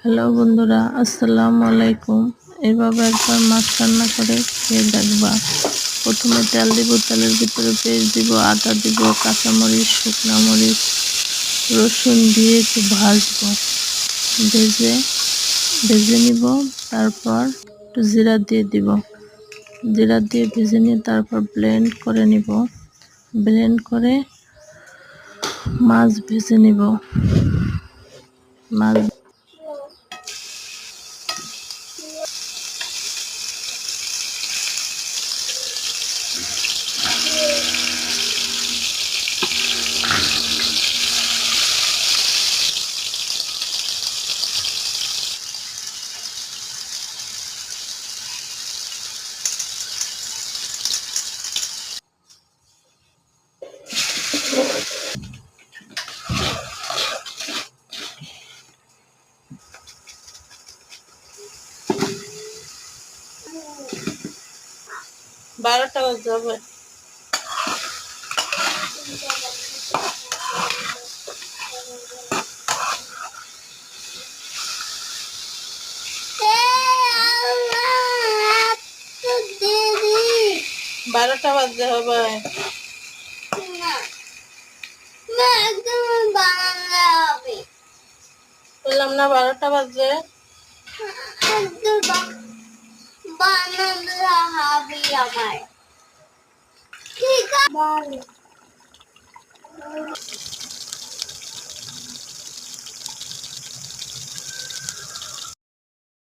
Hello বন্ধুরা, আসসালামু আলাইকুম। এইভাবে একবার মাছ রান্না করে খেয়ে দেখবা। প্রথমে তেল দিব, তেলের ভিতরে পেঁয়াজ দিব, আদা দিব, কাঁচামরিচ, শুকনো মরিচ, রসুন দিয়ে একটু ভাজবো। ভেজে ভেজে নিব। তারপর একটু জিরা দিয়ে দিব। জিরা দিয়ে ভেজে নিয়ে তারপর ব্লেন্ড করে নিব। ব্লেন্ড করে মাছ ভেজে নিব। মাছ বারোটা বাজে হবে। বারোটা বাজে হবে। বললাম না 12টা বাজে। বানানো হবে আমার, ঠিক আছে।